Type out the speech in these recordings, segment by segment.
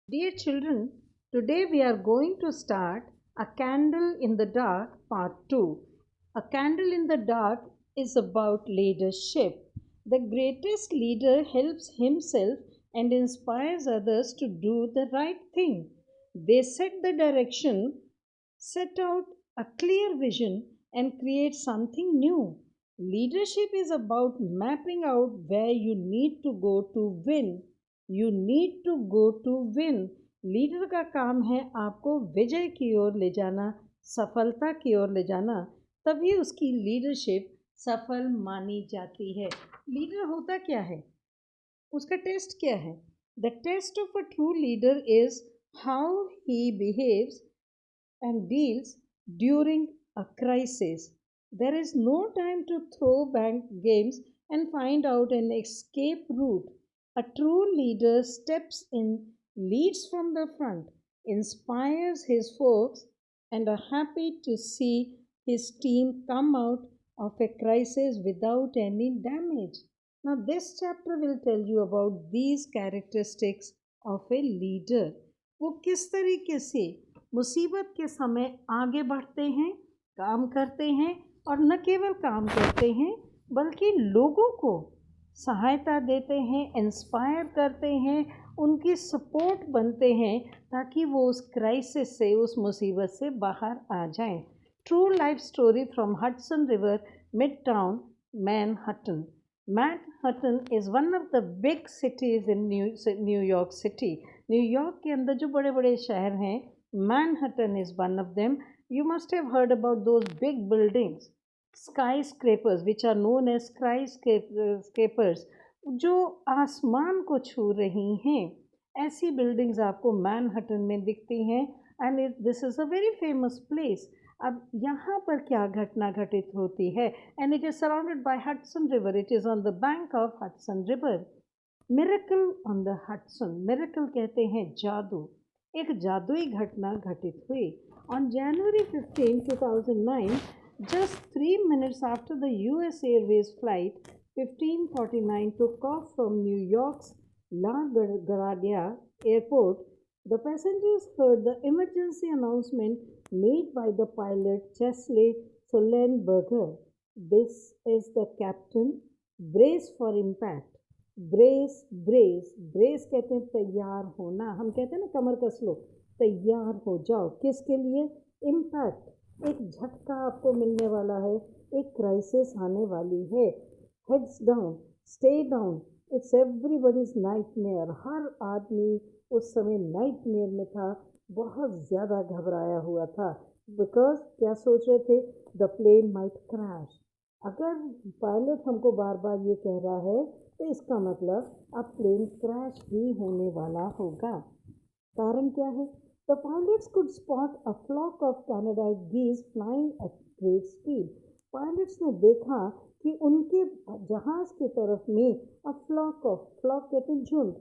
Dear children, today we are going to start A Candle in the Dark Part 2. A Candle in the Dark is about leadership. The greatest leader helps himself and inspires others to do the right thing. They set the direction, set out a clear vision, and create something new. Leadership is about mapping out where you need to go to win. You need to go to win. Leader का काम है आपको विजय की ओर ले जाना, सफलता की ओर ले जाना, तभी उसकी लीडरशिप सफल मानी जाती है। लीडर होता क्या है, उसका टेस्ट क्या है? The test of a true leader is how he behaves and deals during a crisis. There is no time to throw bank games and find out an escape route. A true leader steps in, leads from the front, inspires his folks, and are happy to see his team come out of a crisis without any damage. Now, this chapter will tell you about these characteristics of a leader. वो किस तरीके से मुसीबत के समय आगे बढ़ते हैं, काम करते हैं, और न केवल काम करते हैं बल्कि लोगों को सहायता देते हैं, इंस्पायर करते हैं, उनकी सपोर्ट बनते हैं ताकि वो उस क्राइसिस से, उस मुसीबत से बाहर आ जाएं। True life story from Hudson river, mid town, Manhattan. Manhattan is one of the big cities in New York city. New York के अंदर जो बड़े बड़े शहर हैं, Manhattan is one of them. You must have heard about those big buildings, skyscrapers, which are known as skyscrapers, जो आसमान को छू रही हैं। ऐसी बिल्डिंग्स आपको मैनहट्टन में दिखती हैं, and this is a very famous place. अब यहाँ पर क्या घटना घटित होती है? And it is surrounded by Hudson river. It is on the bank of Hudson river. Miracle on the Hudson. Miracle कहते हैं जादू. एक जादुई घटना घटित हुई. On January 15, 2009, just 3 minutes after the US Airways flight 1549 took off from New York's LaGuardia Airport, the passengers heard the emergency announcement made by the pilot Chesley Sullenberger. This is the captain. Brace for impact. Brace brace brace कहते हैं तैयार होना. हम कहते हैं ना कमर कस लो, तैयार हो जाओ. किसके लिए? इम्पैक्ट. एक झटका आपको मिलने वाला है, एक क्राइसिस आने वाली है. Heads down, stay down. It's everybody's nightmare. हर आदमी उस समय नाइटमेयर में था, बहुत ज़्यादा घबराया हुआ था. बिकॉज क्या सोच रहे थे? The plane might crash. अगर पायलट हमको बार बार ये कह रहा है तो इसका मतलब अब प्लेन क्रैश ही होने वाला होगा. कारण क्या है? The pilots could spot a flock of Canadite geese flying at great speed. Pilots ने देखा कि उनके जहाज़ की तरफ में फ्लॉक कहते हैं झुंड,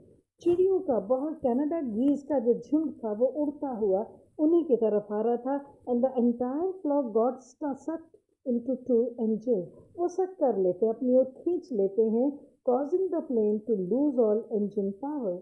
चिड़ियों का, बहुत कैनाडा गीज का जो झुंड था वो उड़ता हुआ उन्हीं की तरफ आ रहा था. And the entire flock got sucked into two engines. वो सक कर लेते, अपनी ओर खींच लेते हैं, causing the plane to lose all engine power.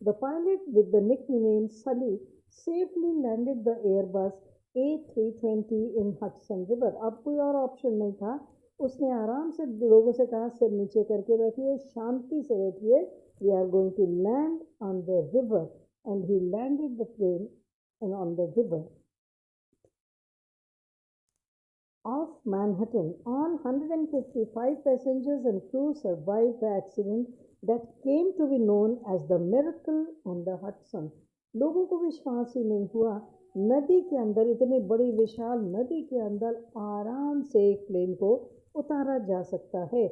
The pilot, with the nickname Sully, safely landed the Airbus A320 in Hudson River. अब कोई और ऑप्शन नहीं था. उसने आराम से लोगों से कहा, सिर नीचे करके बैठिए, शांति से बैठिए, we are going to land on the river. And he landed the plane on the river of Manhattan. All 155 passengers and crew survived the accident that came to be known as the Miracle on the Hudson. लोगों को विश्वास ही नहीं हुआ, नदी के अंदर, इतनी बड़ी विशाल नदी के अंदर आराम से एक प्लेन को उतारा जा सकता है.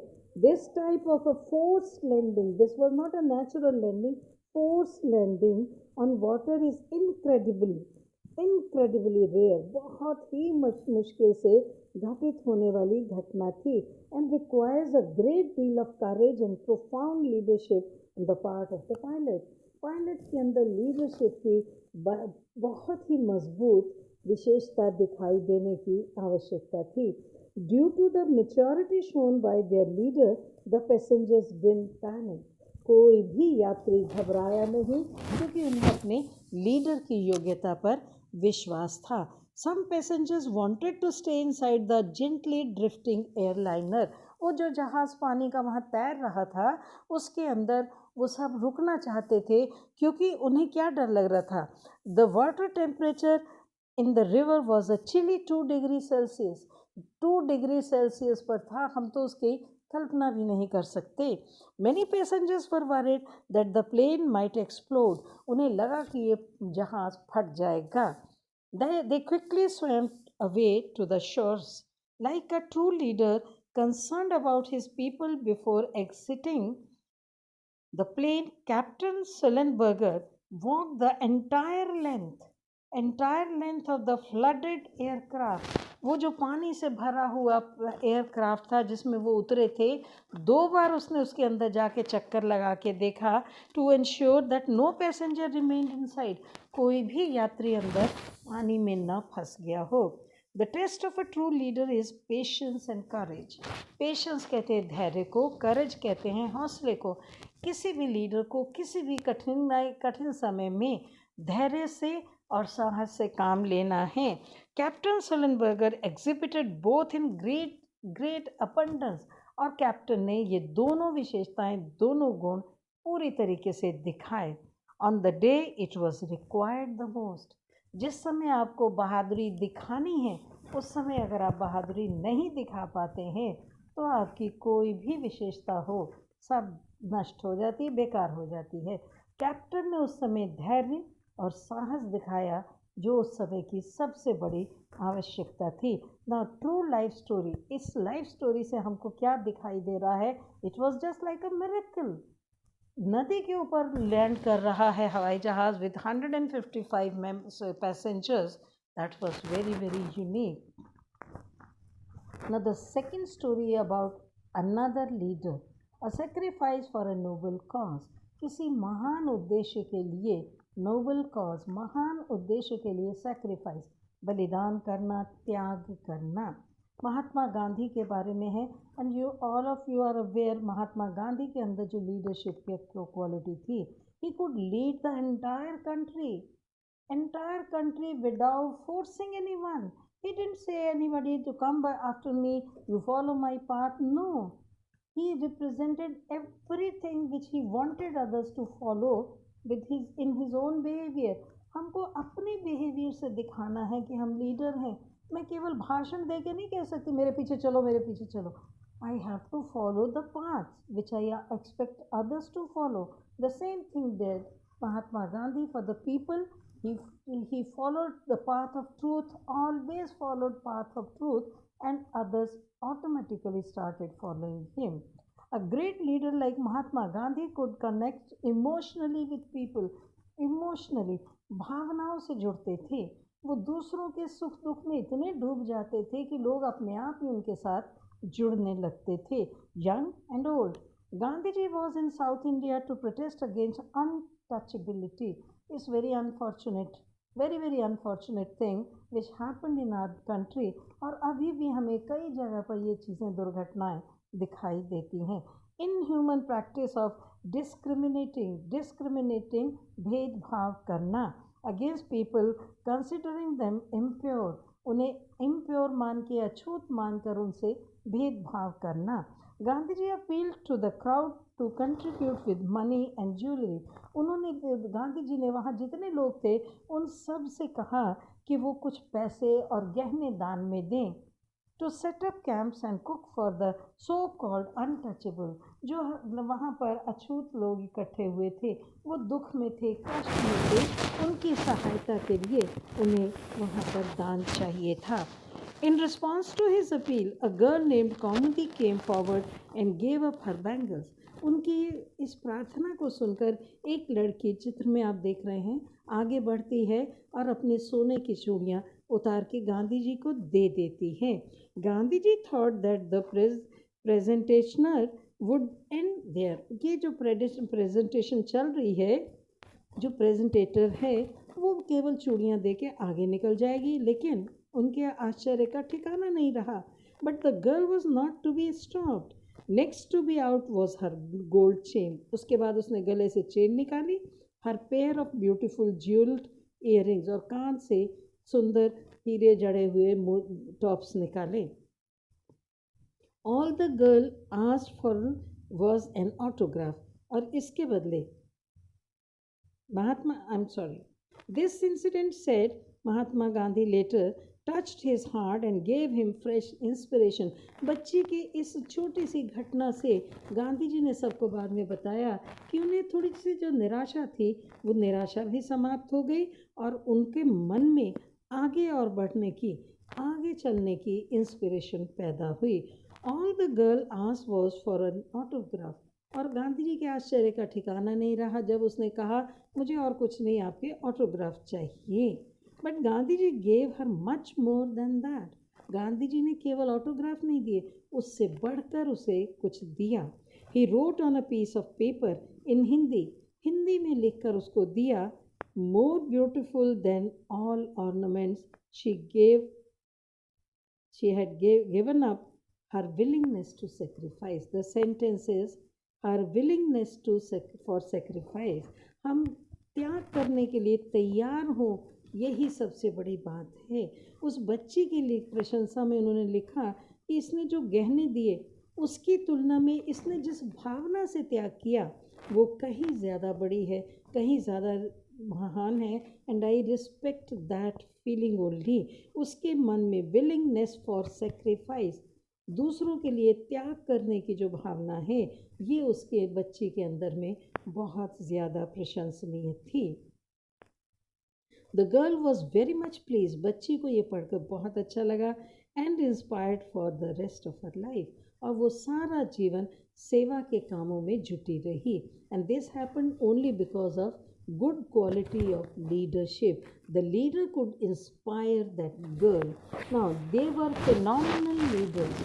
This type of a forced landing, this was not a natural landing, forced landing on water is incredibly rare. बहुत ही मुश्किल से घटित होने वाली घटना थी. And requires a great deal of courage and profound leadership on the part of the pilot. Pilot के अंदर लीडरशिप की बहुत ही मजबूत विशेषता दिखाई देने की आवश्यकता थी. Due to the maturity shown by their leader, the passengers didn't panic. कोई भी यात्री घबराया नहीं क्योंकि उन्हें अपने लीडर की योग्यता पर विश्वास था. Some passengers wanted to stay inside the gently drifting airliner. वो जो जहाज़ पानी का वहाँ तैर रहा था उसके अंदर वो सब रुकना चाहते थे क्योंकि उन्हें क्या डर लग रहा था. The water temperature in the river was a chilly 2 degree Celsius. 2 degree Celsius पर था. हम तो उसकी कल्पना भी नहीं कर सकते. Many passengers were worried that the plane might explode. उन्हें लगा कि ये जहाज़ फट जाएगा. They quickly swam away to the shores. Like a true leader concerned about his people before exiting the plane, Captain Sullenberger walked the entire length of the flooded aircraft. वो जो पानी से भरा हुआ एयरक्राफ्ट था जिसमें वो उतरे थे, 2 बार उसने उसके अंदर जाके चक्कर लगा के देखा to ensure that no passenger remained inside. कोई भी यात्री अंदर पानी में न फंस गया हो. The test of a true leader is patience and courage. Patience कहते हैं धैर्य को, करेज कहते हैं हौसले को. किसी भी लीडर को किसी भी कठिन समय में धैर्य से और साहस से काम लेना है. Captain Sullenberger exhibited both in great abundance. और कैप्टन ने ये दोनों विशेषताएं, दोनों गुण पूरी तरीके से दिखाए. On the day it was required the most. जिस समय आपको बहादुरी दिखानी है उस समय अगर आप बहादुरी नहीं दिखा पाते हैं तो आपकी कोई भी विशेषता हो सब नष्ट हो जाती है, बेकार हो जाती है. कैप्टन ने उस समय धैर्य और साहस दिखाया जो उस समय की सबसे बड़ी आवश्यकता थी. ना ट्रू लाइफ स्टोरी. इस लाइफ स्टोरी से हमको क्या दिखाई दे रहा है? It was just like a miracle. नदी के ऊपर लैंड कर रहा है हवाई जहाज़ with 155 passengers. That was very very unique. Now the second story about another leader, a sacrifice for a noble cause. किसी महान उद्देश्य के लिए, नोबल कॉज, महान उद्देश्य के लिए सैक्रिफाइस, बलिदान करना, त्याग करना. महात्मा गांधी के बारे में है. And you all of you are aware Mahatma Gandhi के अंदर जो लीडरशिप की क्वालिटी थी, he could lead the entire country without forcing anyone. He didn't say anybody to come by after me, you follow my path. No, he represented everything which he wanted others to follow in his own behavior. हमको अपने behaviour से दिखाना है कि हम leader हैं. मैं केवल भाषण दे के नहीं कह सकती मेरे पीछे चलो, मेरे पीछे चलो. I have to follow the paths which I expect others to follow. The same thing did Mahatma Gandhi for the people. He followed the path of truth, always followed path of truth, and others automatically started following him. A great leader like Mahatma Gandhi could connect emotionally with people. Emotionally, भावनाओं से जुड़ते थे. वो दूसरों के सुख दुख में इतने डूब जाते थे कि लोग अपने आप ही उनके साथ जुड़ने लगते थे. Young and old. Gandhiji was in South India to protest against untouchability. It's very unfortunate, very unfortunate thing which happened in our country. और अभी भी हमें कई जगह पर ये चीज़ें, दुर्घटनाएं दिखाई देती हैं. इनह्यूमन प्रैक्टिस ऑफ डिस्क्रिमिनेटिंग, भेदभाव करना against people considering them impure. उन्हें इम्प्योर मान के, अछूत मानकर उनसे भेदभाव करना. Gandhi ji appeal to the crowd to contribute with money and jewellery. Gandhi ji ने वहाँ जितने लोग थे उन सब से कहा कि वो कुछ पैसे और गहने दान में दें. To set up camps and cook for the so called untouchable. जो वहाँ पर अछूत लोग इकट्ठे हुए थे, वो दुख में थे, कष्ट में थे, उनकी सहायता के लिए उन्हें वहाँ पर दान चाहिए था. In response to his appeal, a girl named Kaumudi came forward and gave up her bangles. उनकी इस प्रार्थना को सुनकर एक लड़की, चित्र में आप देख रहे हैं, आगे बढ़ती है और अपने सोने की चूड़ियाँ उतार के गांधी जी को दे देती है. Gandhi ji thought that the presentationer would end there. ये जो प्रेजेंटेशन चल रही है, जो प्रेजेंटेटर है वो केवल चूड़ियाँ दे के आगे निकल जाएगी, लेकिन उनके आश्चर्य का ठिकाना नहीं रहा. But the girl was not to be stopped. Next to be out was her gold chain. उसके बाद उसने गले से चेन निकाली। Her pair of beautiful jewelled earrings, और कान से सुंदर हीरे जड़े हुए टॉप्स निकाले। All the girl asked for was an autograph, और इसके बदले Mahatma, I'm sorry. This incident said Mahatma Gandhi later touched his heart and gave him fresh inspiration. बच्ची की इस छोटी सी घटना से गांधी जी ने सबको बाद में बताया कि उन्हें थोड़ी सी जो निराशा थी वो निराशा भी समाप्त हो गई और उनके मन में आगे और बढ़ने की, आगे चलने की इंस्पिरेशन पैदा हुई। All the girl asked was for an autograph, और गांधी जी के आश्चर्य का ठिकाना नहीं रहा जब उसने कहा मुझे और कुछ नहीं, आपके ऑटोग्राफ चाहिए। But Gandhi ji gave her much more than that. Gandhi ji ने केवल ऑटोग्राफ नहीं दिए, उससे बढ़कर उसे कुछ दिया। He wrote on a piece of paper in Hindi, Hindi में लिखकर उसको दिया, more beautiful than all ornaments she had given up her willingness to sacrifice. The sentence is her willingness to for sacrifice. हम त्याग करने के लिए तैयार हो, यही सबसे बड़ी बात है। उस बच्ची के लिए प्रशंसा में उन्होंने लिखा कि इसने जो गहने दिए उसकी तुलना में इसने जिस भावना से त्याग किया वो कहीं ज़्यादा बड़ी है, कहीं ज़्यादा महान है। And I respect that feeling only. उसके मन में विलिंगनेस फॉर सेक्रीफाइस, दूसरों के लिए त्याग करने की जो भावना है, ये उसके बच्चे के अंदर में बहुत ज़्यादा प्रशंसनीय थी। The girl was very much please, बच्ची को ये पढ़कर बहुत अच्छा लगा। And inspired for the rest of her life, और वो सारा जीवन सेवा के कामों में जुटी रही। And this happened only because of good quality of leadership. The leader could inspire that girl. Now they were phenomenal leaders.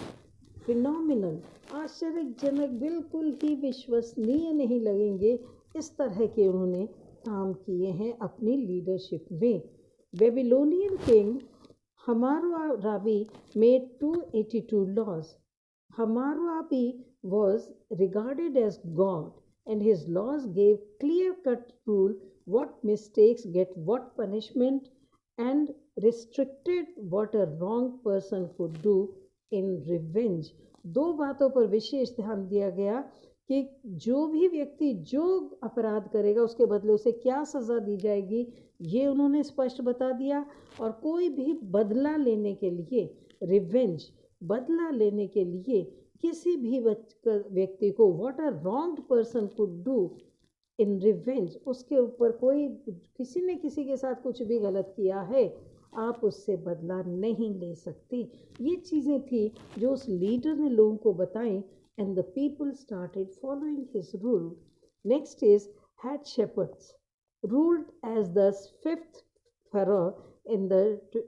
Phenomenal, आश्चर्यजनक, बिल्कुल ही विश्वसनीय नहीं लगेंगे, इस तरह के उन्होंने काम किए हैं अपनी लीडरशिप में। Babylonian king Hammurabi made 282 laws. Hammurabi was regarded as God, and his laws gave clear-cut rule what mistakes get what punishment, and restricted what a wrong person could do in revenge. दो बातों पर विशेष ध्यान दिया गया कि जो भी व्यक्ति जो अपराध करेगा उसके बदले उसे क्या सज़ा दी जाएगी, ये उन्होंने स्पष्ट बता दिया। और कोई भी बदला लेने के लिए, रिवेंज, बदला लेने के लिए किसी भी व्यक्ति को what a wrong person could do in revenge, उसके ऊपर कोई किसी ने किसी के साथ कुछ भी गलत किया है, आप उससे बदला नहीं ले सकते। ये चीज़ें थी जो उस लीडर ने लोगों को बताई। And the people started following his rule. Next is Hatshepsut ruled as the fifth pharaoh in the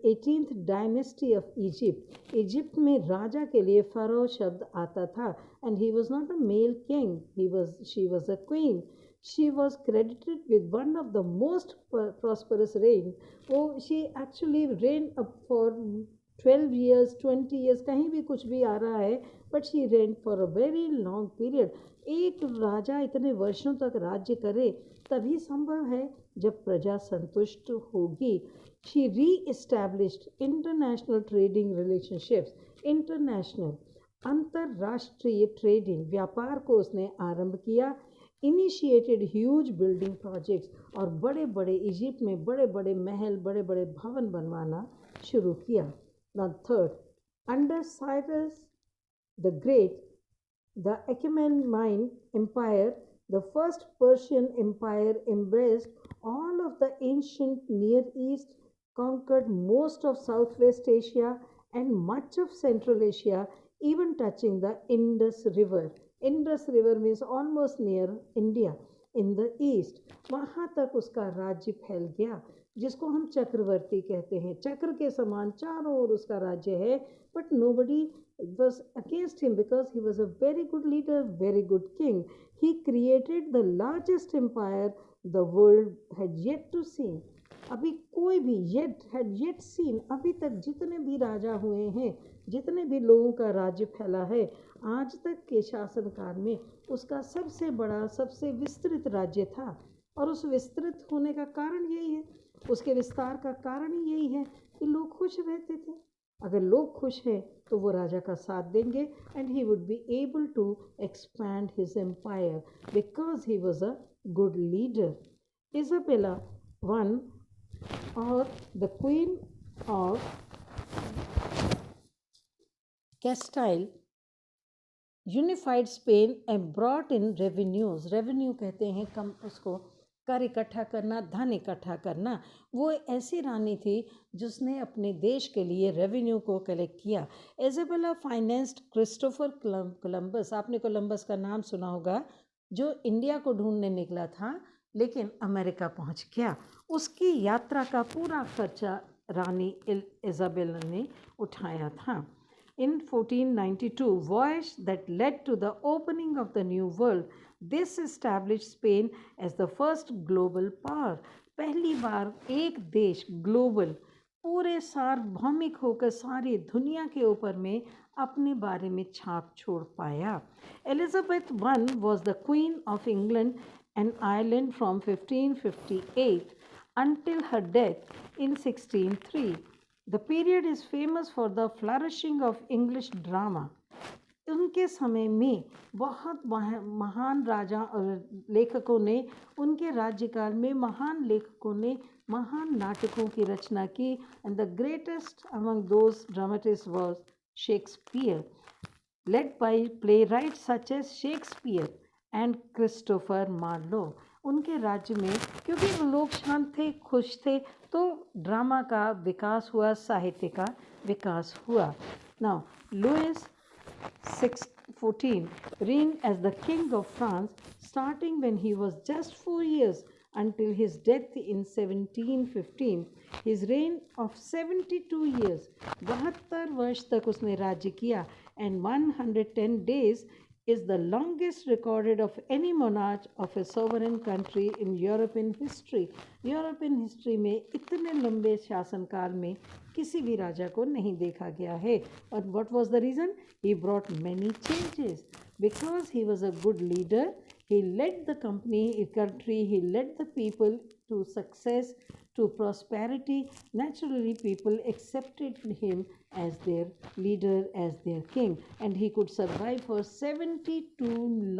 18th dynasty of Egypt. Egypt में राजा के लिए फ़रो शब्द आता था। And he was not a male king, she was a queen. She was credited with one of the most prosperous reign. वो she actually reign up for 12 years 20 years, कहीं भी कुछ भी आ रहा है, but she rain for a very long period. एक राजा इतने वर्षों तक राज्य करे तभी संभव है जब प्रजा संतुष्ट होगी। शी री established international trading relationships. International, अंतर्राष्ट्रीय ट्रेडिंग, व्यापार को उसने आरंभ किया। इनिशिएटेड ह्यूज बिल्डिंग प्रोजेक्ट्स, और बड़े बड़े इजिप्ट में बड़े बड़े महल, बड़े बड़े भवन बनवाना शुरू किया। Now third, under Cyrus the Great, the Achaemenid Empire, the first Persian Empire, embraced all of the ancient Near East, conquered most of Southwest Asia and much of Central Asia, even touching the Indus River. Indus River means almost near India in the east. वहाँ तक उसका राज्य फैल गया, जिसको हम चक्रवर्ती कहते हैं। चक्र के समान चारों ओर उसका राज्य है। But nobody was against him because he was a very good leader, very good king. He created the largest empire the world had yet to see. अभी कोई भी येट सीन, अभी तक जितने भी राजा हुए हैं, जितने भी लोगों का राज्य फैला है, आज तक के शासनकाल में उसका सबसे बड़ा, सबसे विस्तृत राज्य था। और उस विस्तृत होने का कारण यही है, उसके विस्तार का कारण ही यही है कि लोग खुश रहते थे। अगर लोग खुश हैं तो वो राजा का साथ देंगे, and he would be able to expand his empire because he was a good leader. Isabella one, और the queen of Castile, unified Spain and brought in revenues. Revenue कहते हैं कम, उसको कर इकट्ठा करना, धन इकट्ठा करना। वो ऐसी रानी थी जिसने अपने देश के लिए रेवेन्यू को कलेक्ट किया। Isabella financed Christopher Columbus. आपने कोलंबस का नाम सुना होगा, जो इंडिया को ढूंढने निकला था लेकिन अमेरिका पहुंच गया। उसकी यात्रा का पूरा खर्चा रानी इजाबेला ने उठाया था। In 1492, voyage that led to the opening of the New World, this established Spain as the first global power. पहली बार एक देश ग्लोबल, पूरे सार्वभौमिक होकर सारी दुनिया के ऊपर में अपने बारे में छाप छोड़ पाया। Elizabeth one was the Queen of England and Ireland from 1558 until her death in 1603. The period is famous for the flourishing of English drama. उनके समय में बहुत महान राजा और लेखकों ने, उनके राज्यकाल में महान लेखकों ने महान नाटकों की रचना की, and the greatest among those dramatist was Shakespeare, led by playwrights such as Shakespeare and Christopher Marlowe. उनके राज्य में, क्योंकि वो लोग शांत थे, खुश थे, तो ड्रामा का विकास हुआ, साहित्य का विकास हुआ। Now Louis 14 reigned as the King of France, starting when he was just 4 years until his death in 1715. His reign of 72 years, 72 वर्ष तक उसने राज्य किया, and 110 days is the longest recorded of any monarch of a sovereign country in European history. European history में इतने लंबे शासनकाल में किसी भी राजा को नहीं देखा गया है। और what was the reason? He brought many changes because he was a good leader. He led the country, he led the people to success, to prosperity. Naturally, people accepted him as their leader, as their king, and he could survive for 72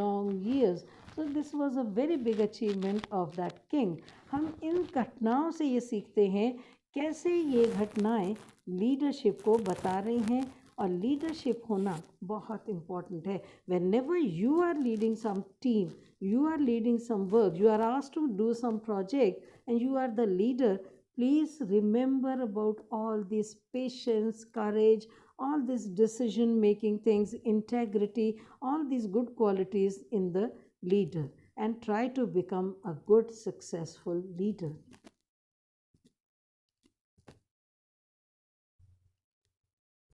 long years. So this was a very big achievement of that king. हम इन घटनाओं से ये सीखते हैं कैसे ये घटनाएं leadership को बता रही हैं, और लीडरशिप होना बहुत इम्पॉर्टेंट है। Whenever you are leading some team, you are leading some work, you are asked to do some project, and you are the leader, please remember about all this patience, courage, all these decision making things, integrity, all these good qualities in the leader, and try to become a good, successful leader.